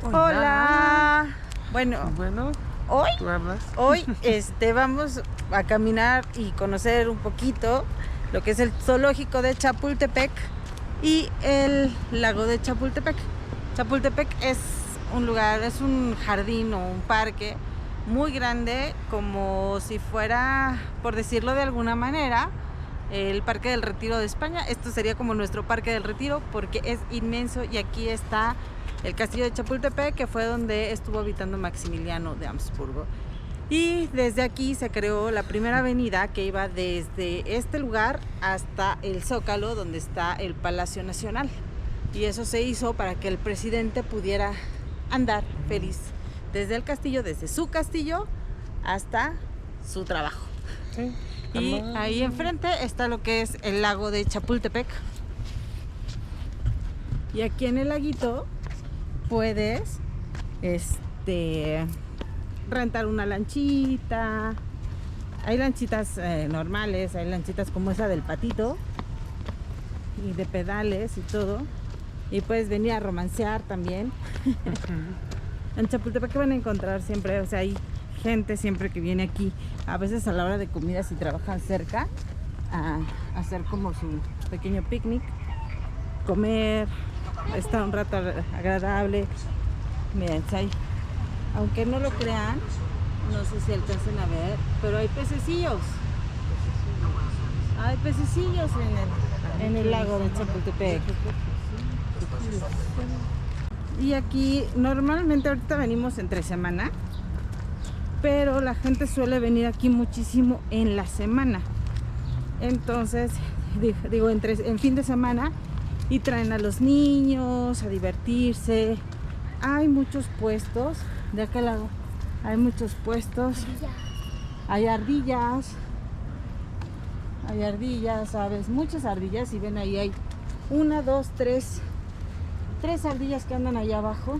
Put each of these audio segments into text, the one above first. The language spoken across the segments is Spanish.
Hola. Bueno, hoy, ¿tú hablas? hoy vamos a caminar y conocer un poquito lo que es el zoológico de Chapultepec y el lago de Chapultepec. Chapultepec es un lugar, es un jardín o un parque muy grande, como si fuera, por decirlo de alguna manera, el Parque del Retiro de España. Esto sería como nuestro Parque del Retiro porque es inmenso, y aquí está el castillo de Chapultepec, que fue donde estuvo habitando Maximiliano de Habsburgo. Y desde aquí se creó la primera avenida que iba desde este lugar hasta el Zócalo, donde está el Palacio Nacional. Y eso se hizo para que el presidente pudiera andar feliz desde el castillo, desde su castillo hasta su trabajo. Sí. Y ahí enfrente está lo que es el lago de Chapultepec. Y aquí en el laguito puedes rentar una lanchita. Hay lanchitas normales, hay lanchitas como esa del patito y de pedales y todo. Y puedes venir a romancear también. En Chapultepec van a encontrar siempre, o sea, hay gente siempre que viene aquí, a veces a la hora de comida, si trabajan cerca, a hacer como su pequeño picnic, comer, estar un rato agradable. Miren, aunque no lo crean, no sé si alcancen a ver, pero hay pececillos. Hay pececillos en el lago de Chapultepec. Y aquí normalmente ahorita venimos entre semana, pero la gente suele venir aquí muchísimo en la semana. Entonces, digo, en fin de semana, y traen a los niños a divertirse. Hay muchos puestos, de aquel lado hay muchos puestos. Hay ardillas, ¿sabes? Muchas ardillas, y ven ahí hay una, dos, tres ardillas que andan allá abajo.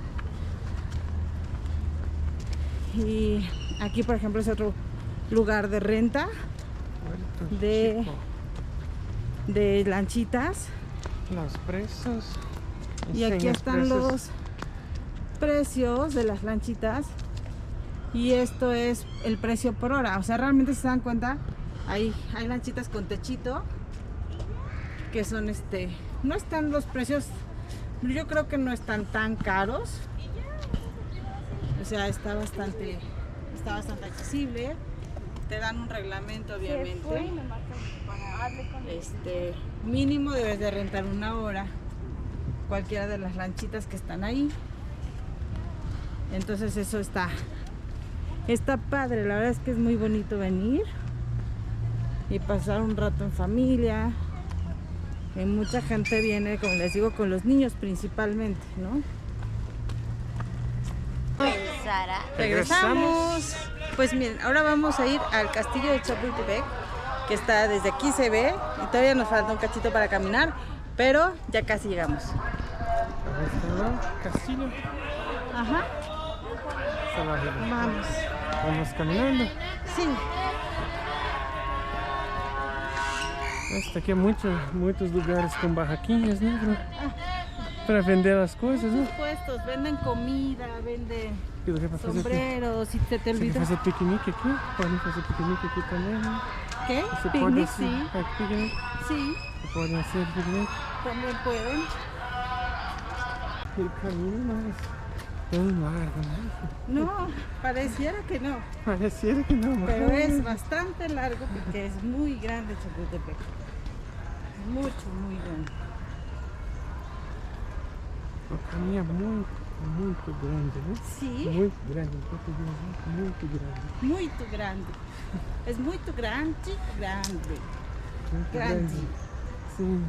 Y aquí, por ejemplo, es otro lugar de renta de lanchitas. Los precios. Y aquí están los precios de las lanchitas. Y esto es el precio por hora. O sea, realmente, si se dan cuenta, hay lanchitas con techito que son no están los precios, yo creo que no están tan caros. O sea, está bastante accesible. Te dan un reglamento, obviamente. Mínimo debes de rentar una hora cualquiera de las lanchitas que están ahí. Entonces eso está padre. La verdad es que es muy bonito venir y pasar un rato en familia. Y mucha gente viene, como les digo, con los niños principalmente, ¿no? Sara. Regresamos. Pues miren, ahora vamos a ir al castillo de Chapultepec, que está desde aquí, se ve, y todavía nos falta un cachito para caminar, pero ya casi llegamos. Ahí está el castillo. Ajá. Vamos caminando. Sí. Hasta aquí hay muchos lugares con barraquinhas, ¿no? Para vender las cosas, ¿no? Sus puestos, venden comida, venden E dá pra fazer sombreros, si te Você quer olvida. fazer piquenique aqui? Podem fazer piquenique aqui também, né? ¿Qué? Você Picnic, pode sí. piquenique. Sí, Você pode hacer piquenique. también pueden. El caminho mais tão largo, né? No, pareciera que no, Pareciera que não, mas pero es bastante largo porque es muy grande Chapultepec. Mucho, muy grande. o caminho é muito grande, né? Sí, Muito grande, em português, né? Muito grande. muy grande. Es muy grande. Muito Grande. Sim,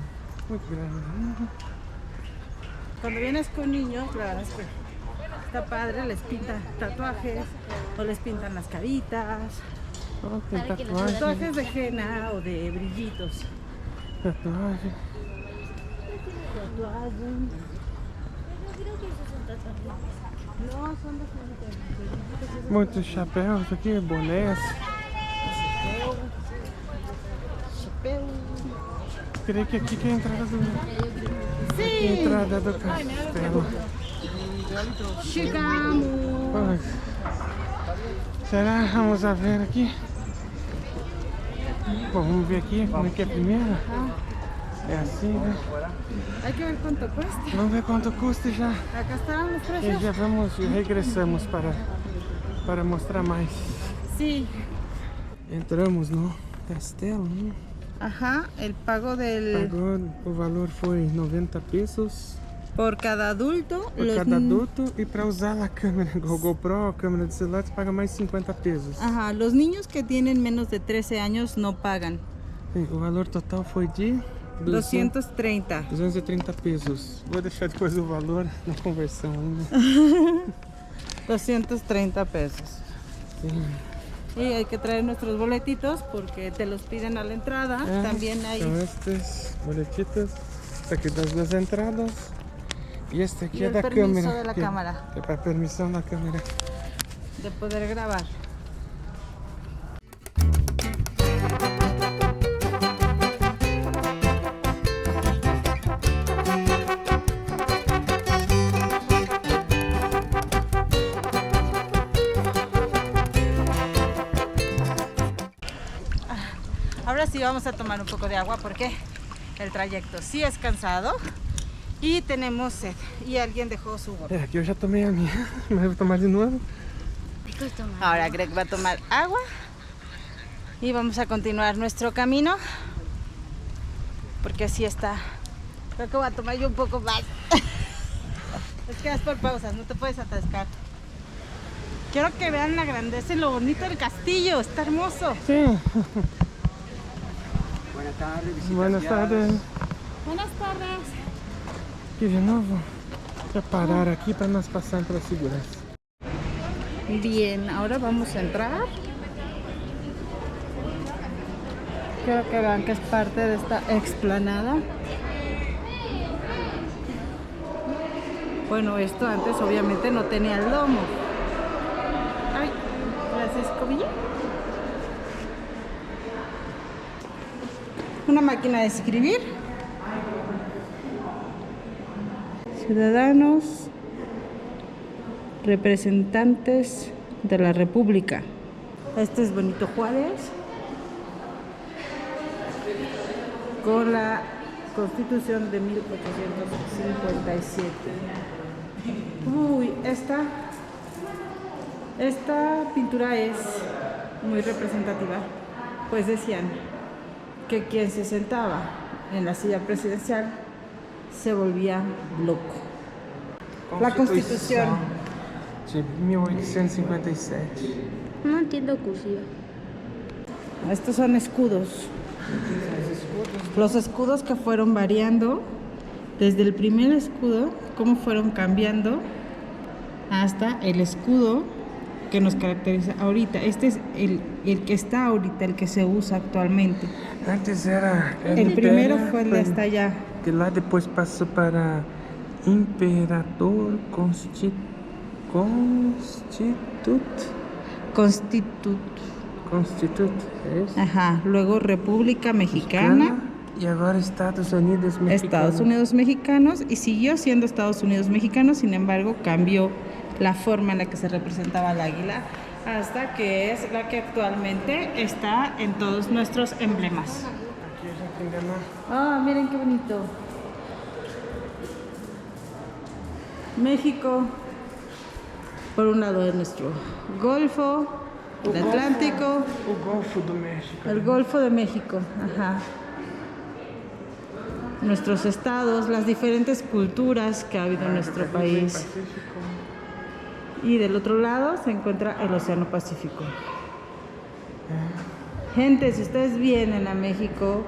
muito grande. Cuando vienes con niños, la verdad es que está padre, les pintan tatuajes o les pintan las caritas, Oh, tem tatuagem. tatuajes de henna o de brillitos. Tatuagem. No, son de brillitos. Muitos chapéus aqui, bonés. Chapéu. Creio que aqui que é a entrada do, Sí. entrada do castelo. Chegamos. Pues, será? Vamos a ver aqui. Bom, vamos ver aqui como é que é primeiro. É assim, né? Hay que ver cuánto cuesta. Vamos ver quanto custa já. Acá están los E precios. já vamos e regressamos para mostrar mais. Sí. Entramos no castelo, né? Ajá, el pago del Pagou, o valor foi 90 pesos por cada adulto. por cada adulto e para usar a câmera, o GoPro, a câmera de celular, você paga mais 50 pesos. Ajá, los niños que tienen menos de 13 años no pagan. Sim, o valor total foi de 230. 230 pesos. Vou deixar depois o valor na conversão ainda. 230 pesos. Sim. Y hay que traer nuestros boletitos porque te los piden a la entrada. También hay. São estes boletitos. Este aqui das duas entradas. E este aqui Y é el da permiso câmera. de la cámara Que é para permissão da câmera. de poder grabar. Ahora sí vamos a tomar un poco de agua porque el trayecto sí es cansado y tenemos sed. Y alguien dejó su bote. É, aqui eu já tomei a minha, mas vou tomar de novo. Ahora Greg va a tomar agua y vamos a continuar nuestro camino porque así está. Creo que voy a tomar yo un poco más. Es que es por pausas, no te puedes atascar. Quiero que vean la grandeza y lo bonito del castillo, está hermoso. Sim. Buenas tardes, visitas Buenas guiadas. tardes. Buenas tardes. Aqui de novo. Vou parar aqui para nós passar para a segurança. Bien, ahora vamos a entrar. Quiero que vean que es parte de esta explanada. Bueno, esto antes obviamente no tenía el domo. Ay, gracias, escobilla. Una máquina de escribir. Ciudadanos, representantes de la República. Este es Benito Juárez con la Constitución de 1857. Uy, esta pintura es muy representativa, pues decían que quien se sentaba en la silla presidencial se volvía loco. La Constitución. De 1857. No entiendo cursiva. Estos son escudos. Los escudos que fueron variando desde el primer escudo, cómo fueron cambiando hasta el escudo que nos caracteriza ahorita. Este es el que está ahorita, el que se usa actualmente. Antes era El primero Império, fue el de hasta allá. que lá depois passou para Imperador Constitut. Constitut, é isso? Ajá. Luego República Mexicana. E agora Estados Unidos Mexicanos. Estados Unidos Mexicanos, y siguió siendo Estados Unidos Mexicanos, sin embargo cambió la forma en la que se representaba el águila hasta que es la que actualmente está en todos nuestros emblemas. Aqui a gente enganou. Ah, miren qué bonito. México, por un lado es nuestro Golfo, el Atlántico, O Golfo do México. el Golfo de México, ajá. Nuestros estados, las diferentes culturas que ha habido en nuestro país. Pacífico. Y del otro lado se encuentra el Océano Pacífico. Gente, si ustedes vienen a México,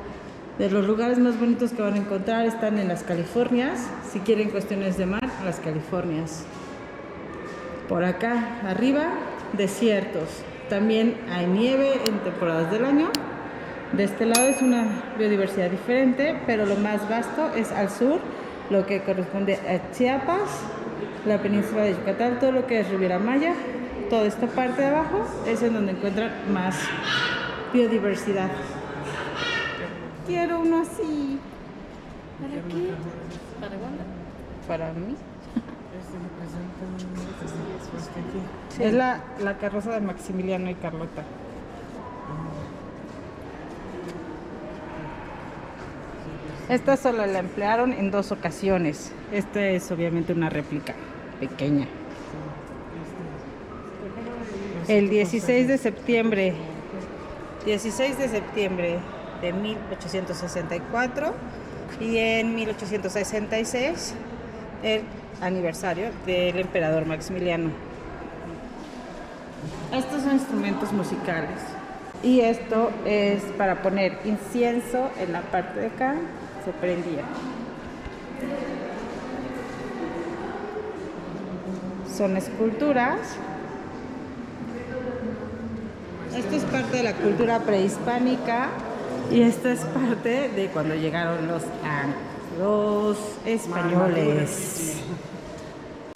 de los lugares más bonitos que van a encontrar están en las Californias. Si quieren cuestiones de mar, las Californias. Por acá, arriba, desiertos. También hay nieve en temporadas del año. De este lado es una biodiversidad diferente, pero lo más vasto es al sur, lo que corresponde a Chiapas, la península de Yucatán, todo lo que es Riviera Maya. Toda esta parte de abajo es en donde encuentran más biodiversidad. Quiero uno así. ¿Para qué? ¿Para Wanda? Para mí. Sí. Es la carroza de Maximiliano y Carlota. Esta solo la emplearon en 2 ocasiones. Esta es obviamente una réplica pequeña. El 16 de septiembre de 1864 y en 1866 el aniversario del emperador Maximiliano. Estos son instrumentos musicales y esto es para poner incienso en la parte de acá, se prendía. Son esculturas. Esto es parte de la cultura prehispánica y esto es parte de cuando llegaron los españoles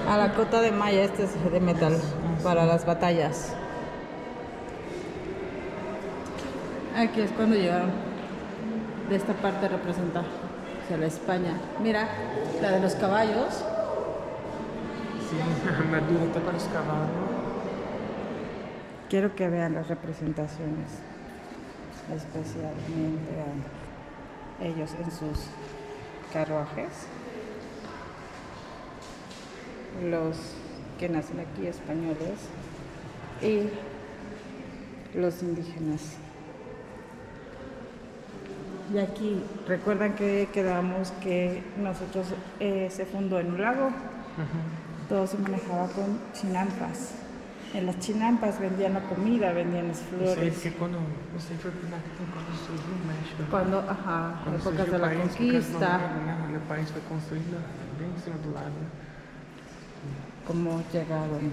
a la cota de malla. Este es de metal para las batallas. Aquí es cuando llegaron. De esta parte representa hacia la España. Mira, la de los caballos. Sí, armadura para los caballos. Quiero que vean las representaciones, especialmente a ellos en sus carruajes. Los que nacen aquí españoles y los indígenas. Y aquí, recuerdan que quedamos que nosotros se fundó en un lago. Todo se manejaba con chinampas. En las chinampas vendían la comida, vendían las flores. Sei que quando surgiu o México. Cuando, épocas de la conquista. O país foi construído bem em cima do lago. Cómo llegaron.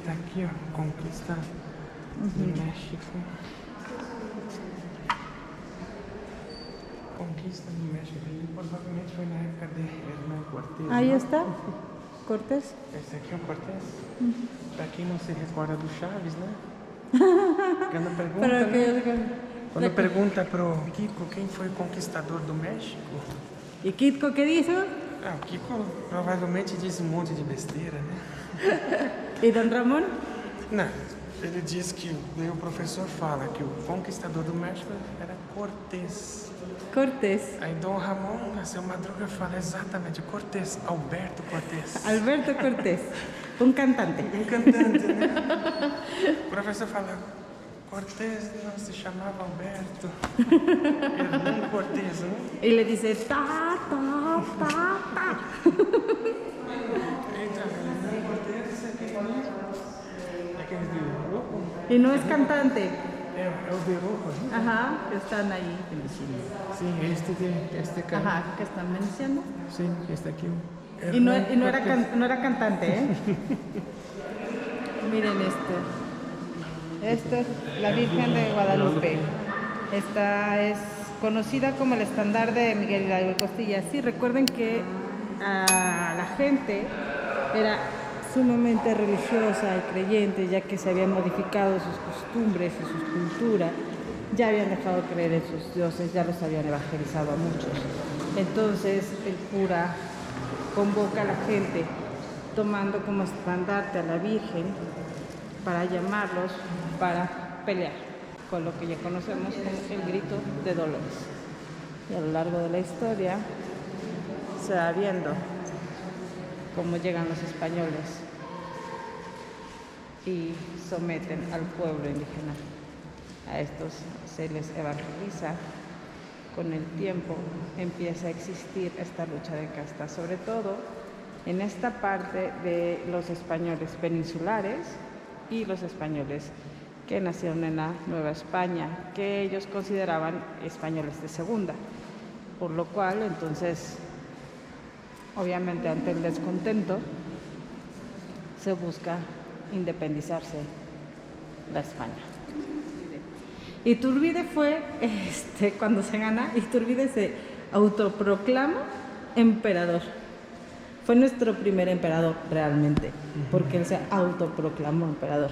Tá aqui, ó, conquista de México. Conquista de México. E provavelmente foi na época de Hernán Cortés. Ahí não? está, Cortés. Esse aqui é o Cortés. Para quem não se recorda do Chaves, né? Quando pergunta, Pero né? que, Quando pergunta pro Kiko quem foi o conquistador do México, ¿Y Kitko qué dijo? o Kiko provavelmente diz um monte de besteira, né? ¿Y don Ramón? Não, ele diz que o professor fala que o conquistador do México era Cortés. Cortés. Aí Dom Ramon, a seu Madruga, fala exatamente Cortés, Alberto Cortés. Alberto Cortés, un cantante. Um cantante, né? O professor fala, Cortés não se chamava Alberto. Hernán Cortés, né? Y le dice, ta, ta, ta, ta. Então, Hernán Cortés é aquele de Europa? Y no es cantante. É o de Europa, né? Ajá, que están ahí. Sim, este cara. Ajá, que están mencionando. Sim, este aqui. Y no era cantante, ¿eh? Miren esto. Esta es la Virgen de Guadalupe. Esta es conocida como el estandarte de Miguel Hidalgo y Costilla. Sí, recuerden que la gente era sumamente religiosa y creyente, ya que se habían modificado sus costumbres y sus culturas. Ya habían dejado de creer en sus dioses, ya los habían evangelizado a muchos. Entonces el cura convoca a la gente tomando como estandarte a la Virgen para llamarlos para pelear con lo que ya conocemos como el grito de Dolores. Y a lo largo de la historia se va viendo cómo llegan los españoles y someten al pueblo indígena. A estos se les evangeliza. Con el tiempo empieza a existir esta lucha de castas, sobre todo en esta parte de los españoles peninsulares y los españoles que nacieron en la Nueva España, que ellos consideraban españoles de segunda, por lo cual entonces, obviamente ante el descontento, se busca independizarse la España. Iturbide fue, cuando se gana, Iturbide se autoproclama emperador. Fue nuestro primer emperador realmente, porque él se autoproclamó emperador.